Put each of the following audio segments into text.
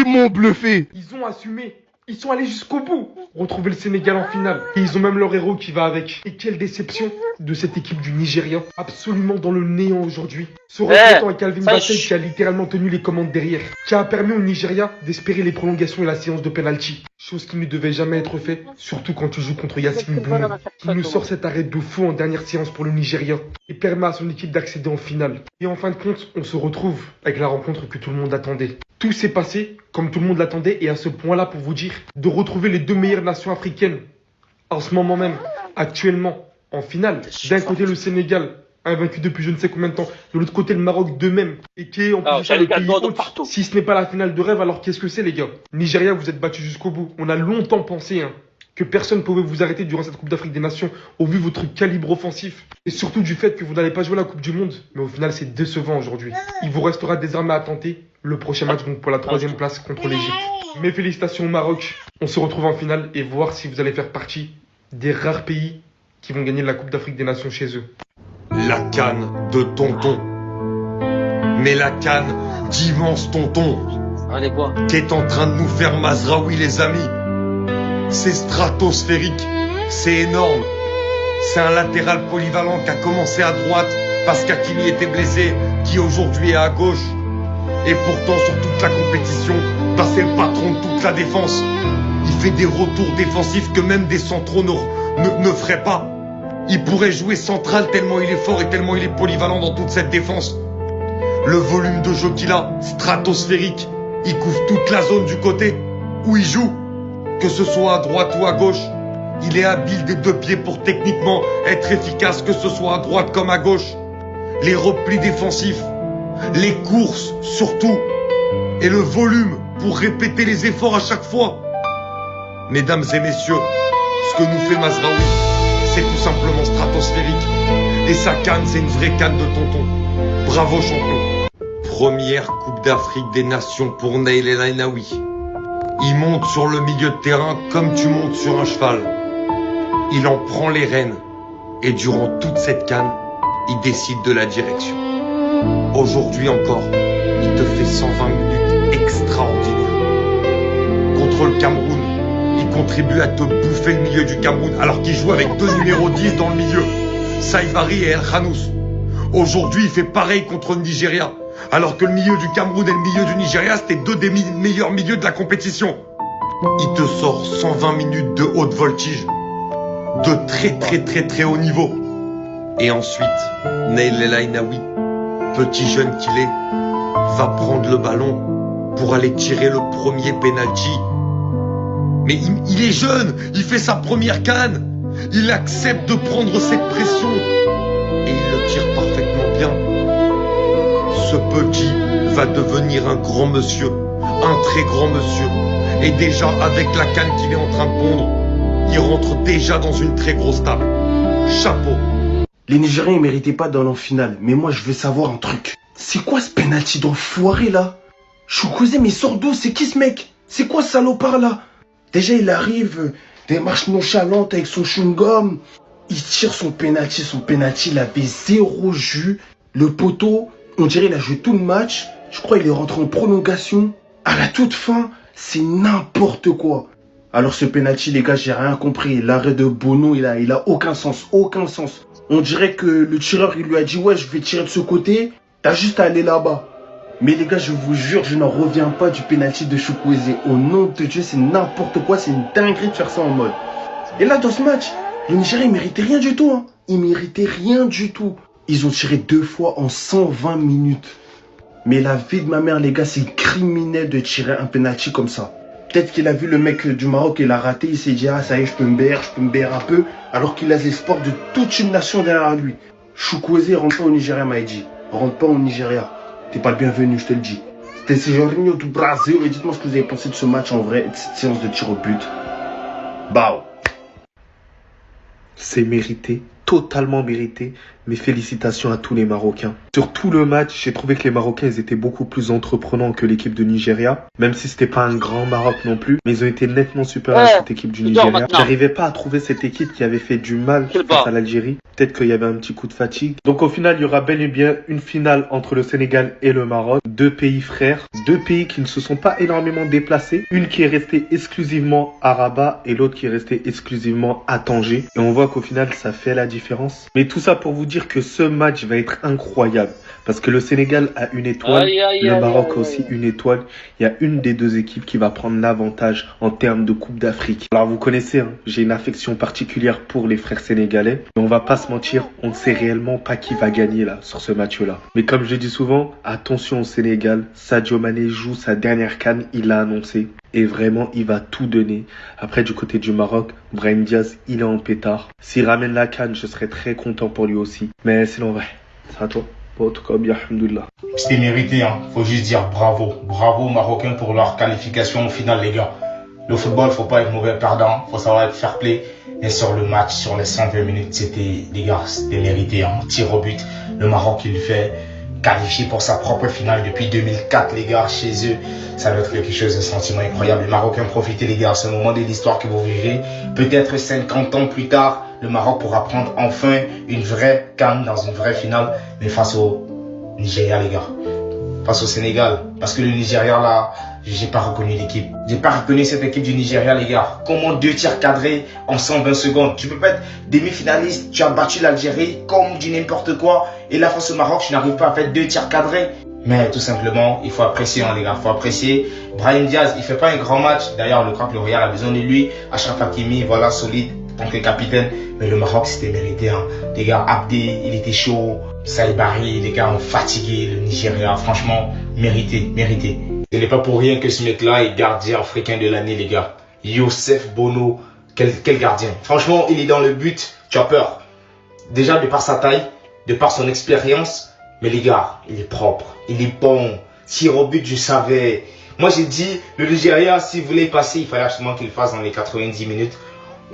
m'ont bluffé. Ils ont assumé. Ils sont allés jusqu'au bout. Retrouver le Sénégal en finale. Et ils ont même leur héros qui va avec. Et quelle déception de cette équipe du Nigeria. Absolument dans le néant aujourd'hui. Ce recrutant est Calvin Bassey qui a littéralement tenu les commandes derrière. Qui a permis au Nigeria d'espérer les prolongations et la séance de penalty. Chose qui ne devait jamais être faite. Surtout quand tu joues contre Yacine Bounou. Qui nous sort cet arrêt de fou en dernière séance pour le Nigeria. Et permet à son équipe d'accéder en finale. Et en fin de compte, on se retrouve avec la rencontre que tout le monde attendait. Tout s'est passé comme tout le monde l'attendait et à ce point-là pour vous dire de retrouver les deux meilleures nations africaines en ce moment même, actuellement, en finale. D'un côté le Sénégal, invaincu depuis je ne sais combien de temps, de l'autre côté le Maroc d'eux-mêmes, et qui est en plus de ça le pays hôte. Si ce n'est pas la finale de rêve, alors qu'est-ce que c'est les gars? Nigeria, vous êtes battus jusqu'au bout. On a longtemps pensé que personne ne pouvait vous arrêter durant cette Coupe d'Afrique des Nations au vu de votre calibre offensif. Et surtout du fait que vous n'allez pas jouer la Coupe du Monde. Mais au final, c'est décevant aujourd'hui. Il vous restera désormais à tenter le prochain match donc pour la 3e place contre l'Égypte. Mes félicitations au Maroc. On se retrouve en finale et voir si vous allez faire partie des rares pays qui vont gagner la Coupe d'Afrique des Nations chez eux. La canne de tonton. Mais la canne d'immense tonton. Allez, quoi? Qui est en train de nous faire Mazraoui, les amis. C'est stratosphérique, c'est énorme. C'est un latéral polyvalent qui a commencé à droite parce qu'Hakimi était blessé, qui aujourd'hui est à gauche. Et pourtant, sur toute la compétition, c'est le patron de toute la défense. Il fait des retours défensifs que même des centraux ne feraient pas. Il pourrait jouer central tellement il est fort et tellement il est polyvalent dans toute cette défense. Le volume de jeu qu'il a, stratosphérique. Il couvre toute la zone du côté où il joue. Que ce soit à droite ou à gauche, il est habile des deux pieds pour techniquement être efficace, que ce soit à droite comme à gauche. Les replis défensifs, les courses surtout, et le volume pour répéter les efforts à chaque fois. Mesdames et messieurs, ce que nous fait Mazraoui, c'est tout simplement stratosphérique. Et sa canne, c'est une vraie canne de tonton. Bravo champion. Première Coupe d'Afrique des Nations pour Naïl El Ainaoui. Il monte sur le milieu de terrain comme tu montes sur un cheval. Il en prend les rênes. Et durant toute cette CAN, il décide de la direction. Aujourd'hui encore, il te fait 120 minutes extraordinaires. Contre le Cameroun, il contribue à te bouffer le milieu du Cameroun alors qu'il joue avec deux numéros 10 dans le milieu. Saïbari et El Khanous. Aujourd'hui, il fait pareil contre le Nigeria. Alors que le milieu du Cameroun et le milieu du Nigeria, c'était deux des meilleurs milieux de la compétition. Il te sort 120 minutes de haute voltige, de très haut niveau. Et ensuite, Naïl El Ainaoui, petit jeune qu'il est, va prendre le ballon pour aller tirer le premier penalty. Mais il est jeune, il fait sa première canne. Il accepte de prendre cette pression. Et il le tire parfaitement bien. Ce petit va devenir un grand monsieur, un très grand monsieur. Et déjà, avec la canne qu'il est en train de pondre, il rentre déjà dans une très grosse table. Chapeau. Les Nigériens, ils méritaient pas d'aller en finale. Mais moi, je veux savoir un truc. C'est quoi ce penalty d'enfoiré, là? Choukouzé, mais sort d'où? C'est qui ce mec? C'est quoi ce salopard, là? Déjà, il arrive, démarche nonchalante avec son chewing-gum. Il tire son penalty. Son penalty, il avait zéro jus. Le poteau, on dirait il a joué tout le match. Je crois qu'il est rentré en prolongation. À la toute fin, c'est n'importe quoi. Alors ce penalty, les gars, j'ai rien compris. L'arrêt de Bono, il a aucun sens. Aucun sens. On dirait que le tireur, il lui a dit, ouais, je vais tirer de ce côté. T'as juste à aller là-bas. Mais les gars, je vous jure, je n'en reviens pas du penalty de Chukwueze. Au nom de Dieu, c'est n'importe quoi. C'est une dinguerie de faire ça en mode. Et là, dans ce match, le Nigeria, il méritait rien du tout. Hein. Il méritait rien du tout. Ils ont tiré 2 fois en 120 minutes. Mais la vie de ma mère, les gars, c'est criminel de tirer un penalty comme ça. Peut-être qu'il a vu le mec du Maroc, il a raté, il s'est dit, ah ça y est, je peux me baire un peu. Alors qu'il a l'espoir de toute une nation derrière lui. Chukwueze, rentre pas au Nigeria, Maïdi. Rentre pas au Nigeria. T'es pas le bienvenu, je te le dis. C'était Jorginho du Brésil. Et dites-moi ce que vous avez pensé de ce match en vrai, de cette séance de tir au but. Bao. C'est mérité, totalement mérité. mes félicitations à tous les Marocains. Sur tout le match, j'ai trouvé que les Marocains ils étaient beaucoup plus entreprenants que l'équipe de Nigeria, même si c'était pas un grand Maroc non plus, mais ils ont été nettement supérieurs à cette équipe du Nigeria. J'arrivais pas à trouver cette équipe qui avait fait du mal face à l'Algérie. Peut-être qu'il y avait un petit coup de fatigue. Donc au final, il y aura bel et bien une finale entre le Sénégal et le Maroc. Deux pays frères, deux pays qui ne se sont pas énormément déplacés. Une qui est restée exclusivement à Rabat et l'autre qui est restée exclusivement à Tanger. Et on voit qu'au final, ça fait la différence. Mais tout ça pour vous dire que ce match va être incroyable. Parce que le Sénégal a une étoile, le Maroc a aussi une étoile. Il y a une des deux équipes qui va prendre l'avantage en termes de Coupe d'Afrique. Alors vous connaissez, hein, j'ai une affection particulière pour les frères sénégalais. Mais on va pas se mentir, on ne sait réellement pas qui va gagner là sur ce match-là. Mais comme je dis souvent, attention au Sénégal. Sadio Mané joue sa dernière CAN, il l'a annoncé. Et vraiment, il va tout donner. Après, du côté du Maroc, Brahim Diaz, il est en pétard. S'il ramène la CAN, je serais très content pour lui aussi. Mais sinon, ouais, c'est à toi. Bon, en tout cas, bien, alhamdoulilah. C'était mérité, hein. Faut juste dire bravo. Bravo aux Marocains pour leur qualification au final, les gars. Le football, faut pas être mauvais perdant. Faut savoir être fair play. Et sur le match, sur les 120 minutes, c'était, les gars, c'était mérité, hein. Tir au but. Le Maroc, il fait qualifié pour sa propre finale depuis 2004, les gars, chez eux. Ça doit être quelque chose de sentiment incroyable. Les Marocains, profitez, les gars, ce moment de l'histoire que vous vivez. Peut-être 50 ans plus tard, le Maroc pourra prendre enfin une vraie CAN dans une vraie finale, mais face au Nigeria, les gars. Face au Sénégal. Parce que le Nigeria, là, j'ai pas reconnu l'équipe. J'ai pas reconnu cette équipe du Nigeria, les gars. Comment 2 tirs cadrés en 120 secondes? Tu peux pas être demi-finaliste, tu as battu l'Algérie comme du n'importe quoi. Et là, face au Maroc, tu n'arrives pas à faire 2 tirs cadrés. Mais tout simplement, il faut apprécier, hein, les gars. Il faut apprécier. Brahim Diaz, il fait pas un grand match. D'ailleurs, je crois que le Real a besoin de lui. Achraf Hakimi, voilà, solide, en tant que capitaine. Mais le Maroc, c'était mérité, hein. Les gars, Abdé, il était chaud. Saïbari, les gars ont fatigué le Nigeria. Franchement, mérité, mérité. Ce n'est pas pour rien que ce mec-là est gardien africain de l'année, les gars. Youssef Bono, quel gardien. Franchement, il est dans le but, tu as peur. Déjà, de par sa taille, de par son expérience. Mais les gars, il est propre, il est bon. Tir au but, je savais. Moi, j'ai dit, le Nigeria, s'il voulait passer, il fallait absolument qu'il le fasse dans les 90 minutes.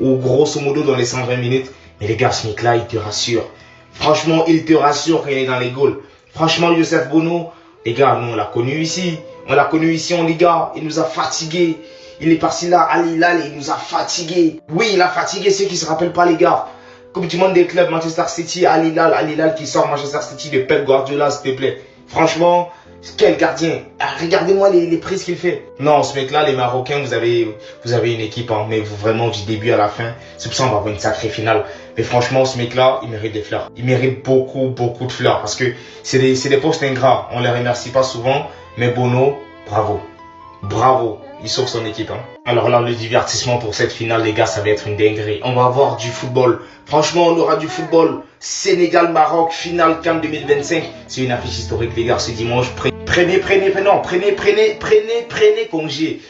Ou grosso modo dans les 120 minutes. Mais les gars, ce mec-là, il te rassure. Franchement, il te rassure quand il est dans les goals. Franchement, Youssef Bono, les gars, nous, on l'a connu ici. On l'a connu ici en Liga. Il nous a fatigués. Il est parti là, à Al-Hilal, il nous a fatigués. Oui, il a fatigué ceux qui ne se rappellent pas, les gars. Comme du monde des clubs, Manchester City, Al-Hilal qui sort Manchester City de Pep Guardiola, s'il te plaît. Franchement, quel gardien. Regardez-moi les prises qu'il fait. Non, ce mec-là, les Marocains, vous avez une équipe, hein, mais vraiment du début à la fin. C'est pour ça qu'on va avoir une sacrée finale. Mais franchement, ce mec-là, il mérite des fleurs. Il mérite beaucoup, beaucoup de fleurs. Parce que c'est des postes ingrats. On les remercie pas souvent. Mais Bono, bravo. Bravo. Il sauve son équipe, hein. Alors là, le divertissement pour cette finale, les gars, ça va être une dinguerie. On va avoir du football. Franchement, on aura du football. Sénégal-Maroc, finale CAN 2025. C'est une affiche historique, les gars, ce dimanche. Prenez congé.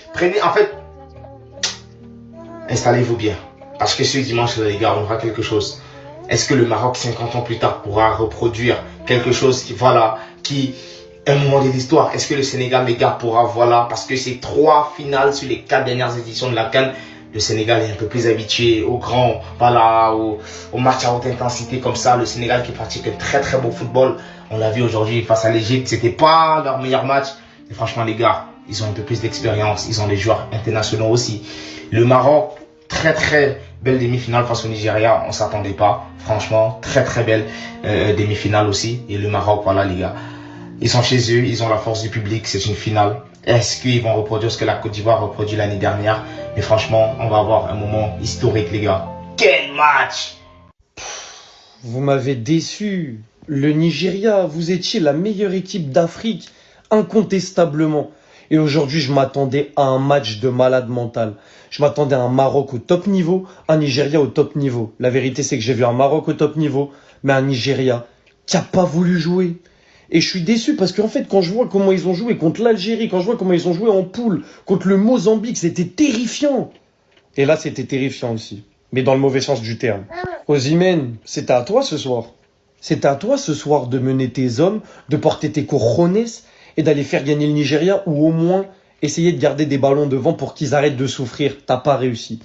En fait, installez-vous bien. Parce que ce dimanche, les gars, on aura quelque chose. Est-ce que le Maroc, 50 ans plus tard, pourra reproduire quelque chose qui un moment de l'histoire? Est-ce que le Sénégal, les gars, pourra, parce que c'est 3 finales sur les 4 dernières éditions de la CAN. Le Sénégal est un peu plus habitué au match à haute intensité comme ça. Le Sénégal qui pratique un très très beau football. On l'a vu aujourd'hui face à l'Égypte, c'était pas leur meilleur match. Mais franchement, les gars, ils ont un peu plus d'expérience. Ils ont des joueurs internationaux aussi. Le Maroc, très très belle demi-finale face au Nigeria. On s'attendait pas. Franchement, très très belle demi-finale aussi. Et le Maroc, voilà, les gars. Ils sont chez eux, ils ont la force du public, c'est une finale. Est-ce qu'ils vont reproduire ce que la Côte d'Ivoire a reproduit l'année dernière? Mais franchement, on va avoir un moment historique, les gars. Quel match! Vous m'avez déçu. Le Nigeria, vous étiez la meilleure équipe d'Afrique, incontestablement. Et aujourd'hui, je m'attendais à un match de malade mental. Je m'attendais à un Maroc au top niveau, un Nigeria au top niveau. La vérité, c'est que j'ai vu un Maroc au top niveau, mais un Nigeria qui n'a pas voulu jouer. Et je suis déçu parce qu'en fait, quand je vois comment ils ont joué contre l'Algérie, quand je vois comment ils ont joué en poule, contre le Mozambique, c'était terrifiant. Et là, c'était terrifiant aussi. Mais dans le mauvais sens du terme. Osimhen, c'était à toi ce soir. C'était à toi ce soir de mener tes hommes, de porter tes cojones et d'aller faire gagner le Nigeria ou au moins essayer de garder des ballons devant pour qu'ils arrêtent de souffrir. T'as pas réussi.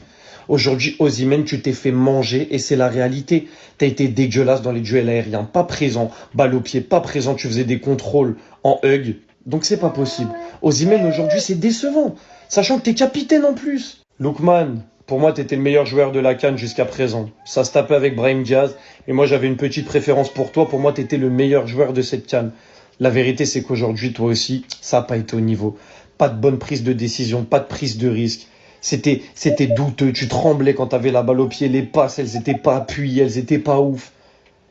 Aujourd'hui, Osimhen, tu t'es fait manger et c'est la réalité. T'as été dégueulasse dans les duels aériens, pas présent, balle au pied, pas présent, tu faisais des contrôles en hug. Donc c'est pas possible. Osimhen, aujourd'hui, c'est décevant, sachant que t'es capitaine en plus. Lookman, pour moi, t'étais le meilleur joueur de la CAN jusqu'à présent. Ça se tapait avec Brahim Diaz, et moi, j'avais une petite préférence pour toi. Pour moi, t'étais le meilleur joueur de cette CAN. La vérité, c'est qu'aujourd'hui, toi aussi, ça n'a pas été au niveau. Pas de bonne prise de décision, pas de prise de risque. C'était douteux, tu tremblais quand t'avais la balle au pied, les passes, elles étaient pas appuyées, elles étaient pas ouf.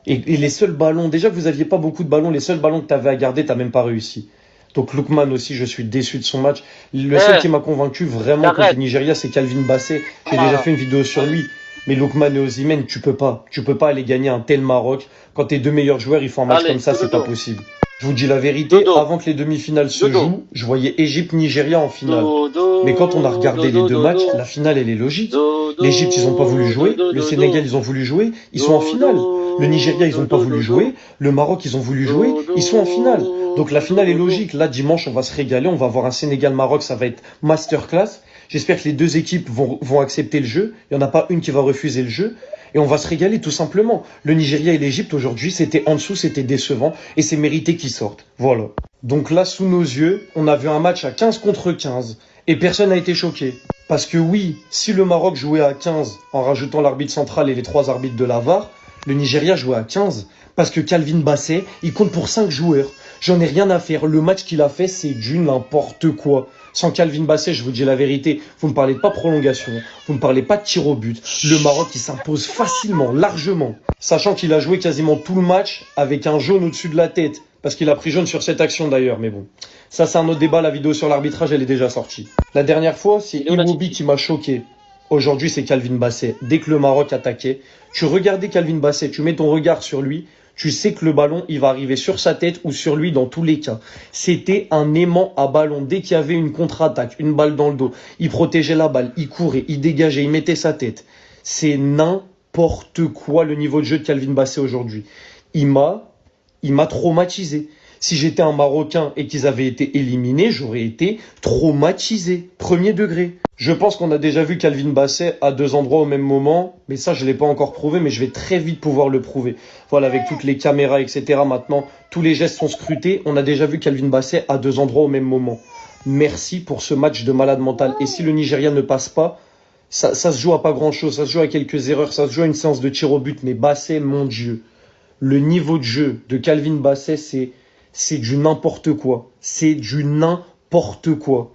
Et les seuls ballons, déjà que vous aviez pas beaucoup de ballons, les seuls ballons que t'avais à garder, t'as même pas réussi. Donc Lookman aussi, je suis déçu de son match. Le seul qui m'a convaincu vraiment contre le Nigeria, c'est Calvin Bassey. J'ai déjà fait une vidéo sur lui. Mais Lookman et Osimhen, tu peux pas aller gagner un tel Maroc. Quand tes deux meilleurs joueurs, ils font un match comme ça, c'est pas possible. Je vous dis la vérité, avant que les demi-finales se jouent, je voyais Égypte-Nigeria en finale. Mais quand on a regardé les deux matchs, la finale, elle est logique. L'Égypte, ils ont pas voulu jouer. Le Sénégal, ils ont voulu jouer. Ils sont en finale. Le Nigeria, ils ont pas voulu jouer. Le Maroc, ils ont voulu jouer. Ils sont en finale. Donc la finale est logique. Là, dimanche, on va se régaler. On va avoir un Sénégal-Maroc. Ça va être masterclass. J'espère que les deux équipes vont accepter le jeu. Il n'y en a pas une qui va refuser le jeu. Et on va se régaler tout simplement. Le Nigeria et l'Égypte aujourd'hui, c'était en dessous, c'était décevant. Et c'est mérité qu'ils sortent. Voilà. Donc là, sous nos yeux, on a vu un match à 15 contre 15. Et personne n'a été choqué. Parce que oui, si le Maroc jouait à 15 en rajoutant l'arbitre central et les 3 arbitres de la VAR, le Nigeria jouait à 15. Parce que Calvin Bassey, il compte pour 5 joueurs. J'en ai rien à faire. Le match qu'il a fait, c'est du n'importe quoi. Sans Calvin Bassey, je vous dis la vérité, vous ne me parlez pas de prolongation, vous ne me parlez pas de tir au but. Le Maroc, il s'impose facilement, largement. Sachant qu'il a joué quasiment tout le match avec un jaune au-dessus de la tête. Parce qu'il a pris jaune sur cette action d'ailleurs, mais bon. Ça, c'est un autre débat. La vidéo sur l'arbitrage, elle est déjà sortie. La dernière fois, c'est Iwobi qui m'a choqué. Aujourd'hui, c'est Calvin Bassey. Dès que le Maroc attaquait, tu regardais Calvin Bassey, tu mets ton regard sur lui, tu sais que le ballon, il va arriver sur sa tête ou sur lui dans tous les cas. C'était un aimant à ballon. Dès qu'il y avait une contre-attaque, une balle dans le dos, il protégeait la balle, il courait, il dégageait, il mettait sa tête. C'est n'importe quoi le niveau de jeu de Calvin Bassey aujourd'hui. Il m'a traumatisé. Si j'étais un Marocain et qu'ils avaient été éliminés, j'aurais été traumatisé. Premier degré. Je pense qu'on a déjà vu Calvin Bassey à 2 endroits au même moment, mais ça je ne l'ai pas encore prouvé, mais je vais très vite pouvoir le prouver. Voilà, avec toutes les caméras, etc. Maintenant, tous les gestes sont scrutés. On a déjà vu Calvin Bassey à 2 endroits au même moment. Merci pour ce match de malade mental. Et si le Nigeria ne passe pas, ça se joue à pas grand-chose, ça se joue à quelques erreurs, ça se joue à une séance de tir au but, mais Bassey, mon Dieu, le niveau de jeu de Calvin Bassey, c'est du n'importe quoi. C'est du n'importe quoi.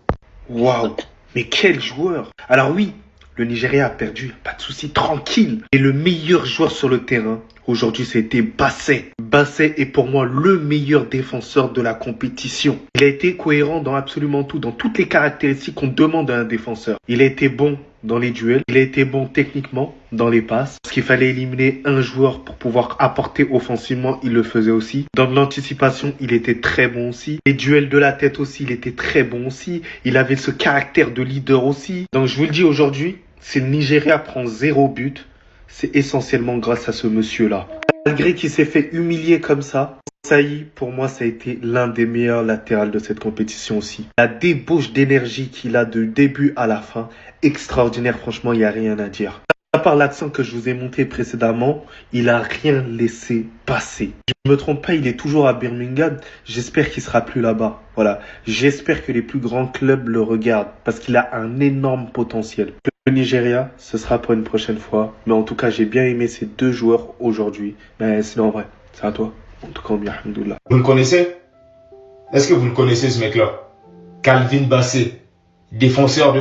Waouh, mais quel joueur! Alors oui, le Nigeria a perdu, pas de souci, tranquille. Et le meilleur joueur sur le terrain, aujourd'hui, c'était Bassey. Bassey est pour moi le meilleur défenseur de la compétition. Il a été cohérent dans absolument tout, dans toutes les caractéristiques qu'on demande à un défenseur. Il a été bon dans les duels, il a été bon techniquement dans les passes. Parce qu'il fallait éliminer un joueur pour pouvoir apporter offensivement, il le faisait aussi. Dans l'anticipation, il était très bon aussi. Les duels de la tête aussi, il était très bon aussi. Il avait ce caractère de leader aussi. Donc je vous le dis aujourd'hui, si le Nigeria prend 0 but, c'est essentiellement grâce à ce monsieur-là. Malgré qu'il s'est fait humilier comme ça, Saï, pour moi, ça a été l'un des meilleurs latérales de cette compétition aussi. La débauche d'énergie qu'il a de début à la fin, extraordinaire, franchement, il n'y a rien à dire. À part l'accent que je vous ai montré précédemment, il a rien laissé passer. Je ne me trompe pas, il est toujours à Birmingham. J'espère qu'il sera plus là-bas. Voilà. J'espère que les plus grands clubs le regardent parce qu'il a un énorme potentiel. Le Nigeria, ce sera pour une prochaine fois. Mais en tout cas, j'ai bien aimé ces 2 joueurs aujourd'hui. Mais sinon, en vrai, c'est à toi. En tout cas, bien, alhamdoulilah. Vous le connaissez? Est-ce que vous le connaissez ce mec-là? Calvin Bassey, défenseur de